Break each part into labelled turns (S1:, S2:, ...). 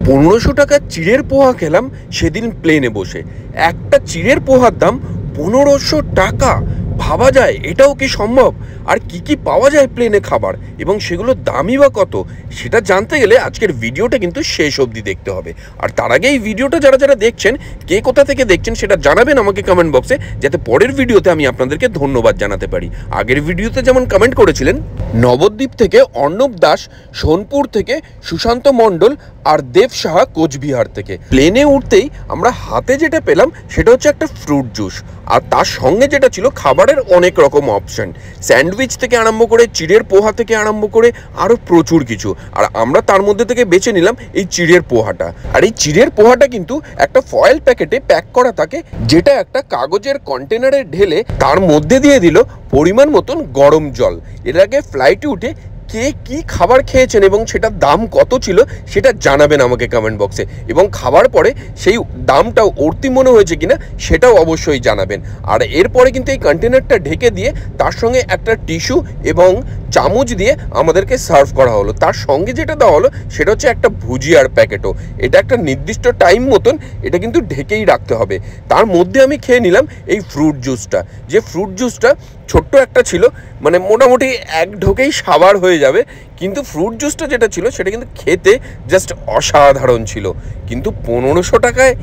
S1: 1500 টাকার চিড়ের পোহা খেলাম সেদিন প্লেনে বসে। একটা চিড়ের পোহার দাম 1500 টাকা। ভাবা যায় এটাও কি সম্ভব? আর কি কি পাওয়া যায় প্লেনে খাবার, এবং সেগুলোর দামই বা কত, সেটা জানতে গেলে আজকের ভিডিওটা কিন্তু শেষ অবধি দেখতে হবে। আর তার আগে এই ভিডিওটা যারা যারা দেখছেন, কে কোথা থেকে দেখছেন সেটা জানাবেন আমাকে কমেন্ট বক্সে, যাতে পরের ভিডিওতে আমি আপনাদেরকে ধন্যবাদ জানাতে পারি। আগের ভিডিওতে যেমন কমেন্ট করেছিলেন নবদ্বীপ থেকে অর্ণব দাস, সোনপুর থেকে সুশান্ত মণ্ডল, আর দেব সাহা কোচবিহার থেকে। প্লেনে উঠতেই আমরা হাতে যেটা পেলাম সেটা হচ্ছে একটা ফ্রুট জুস, আর তার সঙ্গে যেটা ছিল খাবারের অনেক রকম অপশন, স্যান্ডউইচ থেকে আরম্ভ করে চিড়ের পোহা থেকে আরম্ভ করে আরও প্রচুর কিছু। আর আমরা তার মধ্যে থেকে বেছে নিলাম এই চিড়ের পোহাটা। আর এই চিড়ের পোহাটা কিন্তু একটা ফয়েল প্যাকেটে প্যাক করা থাকে, যেটা একটা কাগজের কন্টেনারে ঢেলে তার মধ্যে দিয়ে দিল পরিমাণ মতন গরম জল। এর আগে ফ্লাইটে উঠে কে কি খাবার খেয়েছেন এবং সেটার দাম কত ছিল সেটা জানাবেন আমাকে কমেন্ট বক্সে, এবং খাবার পরে সেই দামটাও অর্থী মনে হয়েছে কিনা সেটাও অবশ্যই জানাবেন। আর এরপরে কিন্তু এই কন্টেনারটা ঢেকে দিয়ে তার সঙ্গে একটা টিস্যু এবং চামচ দিয়ে আমাদেরকে সার্ভ করা হলো। তার সঙ্গে যেটা দেওয়া হলো সেটা হচ্ছে একটা ভুজিয়ার প্যাকেটও। এটা একটা নির্দিষ্ট টাইম মতন এটা কিন্তু ঢেকেই রাখতে হবে। তার মধ্যে আমি খেয়ে নিলাম এই ফ্রুট জুসটা, যে ফ্রুট জুসটা ছোট্ট একটা ছিল, মানে মোটামুটি এক ঢোকেই সাবার হয়ে যাবে, কিন্তু ফ্রুট জুসটা যেটা ছিল সেটা কিন্তু খেতে জাস্ট অসাধারণ ছিল। কিন্তু 1500 টাকায়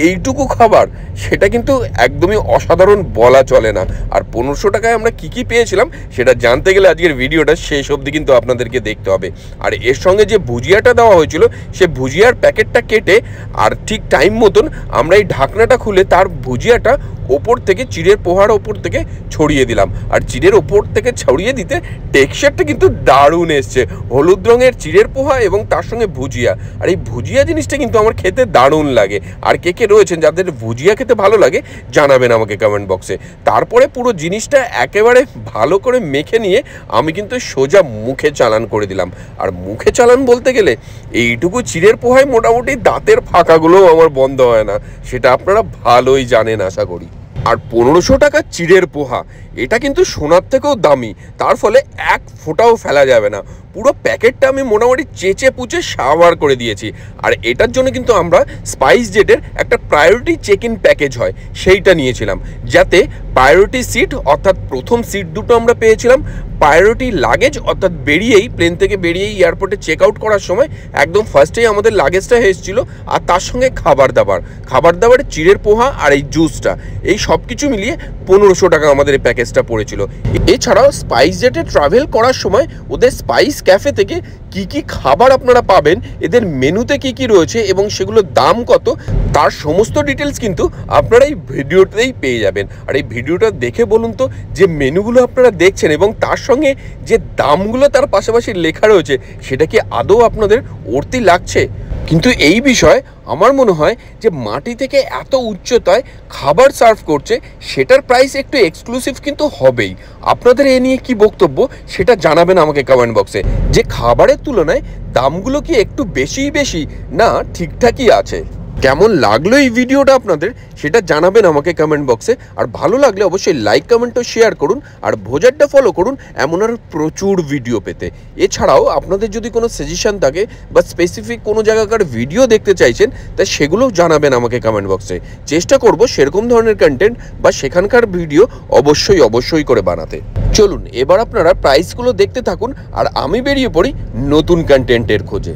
S1: এইটুকু খাবার, সেটা কিন্তু একদমই অসাধারণ বলা চলে না। আর 1500 টাকায় আমরা কি কি পেয়েছিলাম সেটা জানতে গেলে আজকের ভিডিওটা শেষ অবধি কিন্তু আপনাদেরকে দেখতে হবে। আর এর সঙ্গে যে ভুজিয়াটা দেওয়া হয়েছিল, সে ভুজিয়ার প্যাকেটটা কেটে আর ঠিক টাইম মতন আমরা এই ঢাকনাটা খুলে তার ভুজিয়াটা ওপর থেকে চিড়ের পোহার ওপর থেকে ছড়িয়ে দিলাম। আর চিড়ের ওপর থেকে ছড়িয়ে দিতে টেক্সচারটা কিন্তু দারুণ এসছে, হলুদ রঙের চিড়ের পোহা এবং তার সঙ্গে ভুজিয়া। আর এই ভুজিয়া জিনিসটা কিন্তু আমার খেতে দারুণ লাগে। আর কে কে রয়েছেন যাদের ভুজিয়া খেতে ভালো লাগে জানাবেন আমাকে কমেন্ট বক্সে। তারপরে পুরো জিনিসটা একেবারে ভালো করে মেখে নিয়ে আমি কিন্তু সোজা মুখে চালান করে দিলাম। আর মুখে চালান বলতে গেলে এইটুকু চিড়ের পোহায় মোটামুটি দাঁতের ফাঁকাগুলোও আমার বন্ধ হয় না, সেটা আপনারা ভালোই জানেন আশা করি। আর 1500 টাকা চিড়ের পোহা, এটা কিন্তু সোনার থেকেও দামি, তার ফলে এক ফোঁটাও ফেলা যাবে না। পুরো প্যাকেটটা আমি মোটামুটি চেঁচে পুচে সাবার করে দিয়েছি। আর এটার জন্য কিন্তু আমরা স্পাইস জেটের একটা প্রায়োরিটি চেক ইন প্যাকেজ হয় সেইটা নিয়েছিলাম, যাতে প্রায়োরিটি সিট অর্থাৎ প্রথম সিট দুটো আমরা পেয়েছিলাম, প্রায়োরিটি লাগেজ অর্থাৎ বেরিয়েই প্লেন থেকে বেরিয়েই এয়ারপোর্টে চেক আউট করার সময় একদম ফার্স্টেই আমাদের লাগেজটা এসেছিল, আর তার সঙ্গে খাবার দাবার চিড়ের পোহা আর এই জুসটা, এই সব কিছু মিলিয়ে 1500 টাকা আমাদের এই প্যাকেজটা পড়েছিল। এছাড়াও স্পাইস জেটে ট্রাভেল করার সময় ওদের স্পাইস ক্যাফে থেকে কি কি খাবার আপনারা পাবেন, এদের মেনুতে কি কি রয়েছে এবং সেগুলোর দাম কত, তার সমস্ত ডিটেলস কিন্তু আপনারা এই ভিডিওতেই পেয়ে যাবেন। আর এই ভিডিওটা দেখে বলুন তো, যে মেনুগুলো আপনারা দেখছেন এবং তার সঙ্গে যে দামগুলো তার পাশাপাশি লেখা রয়েছে, সেটা কি আদৌ আপনাদের অর্থী লাগছে? কিন্তু এই বিষয়ে আমার মনে হয় যে মাটি থেকে এত উচ্চতায় খাবার সার্ভ করছে, সেটার প্রাইস একটু এক্সক্লুসিভ কিন্তু হবেই। আপনাদের এ নিয়ে কি বক্তব্য সেটা জানাবেন আমাকে কমেন্ট বক্সে, যে খাবারের তুলনায় দামগুলো কি একটু বেশি না ঠিকঠাকই আছে। কেমন লাগলো এই ভিডিওটা আপনাদের সেটা জানাবেন আমাকে কমেন্ট বক্সে। আর ভালো লাগলে অবশ্যই লাইক কমেন্ট ও শেয়ার করুন, আর ভোজারটা ফলো করুন এমন আর প্রচুর ভিডিও পেতে। এছাড়াও আপনাদের যদি কোনো সাজেশন থাকে বা স্পেসিফিক কোনো জায়গাকার ভিডিও দেখতে চাইছেন, তা সেগুলোও জানাবেন আমাকে কমেন্ট বক্সে। চেষ্টা করব সেরকম ধরনের কন্টেন্ট বা সেখানকার ভিডিও অবশ্যই করে বানাতে। চলুন এবার আপনারা প্রাইসগুলো দেখতে থাকুন, আর আমি বেরিয়ে পড়ি নতুন কন্টেন্টের খোঁজে।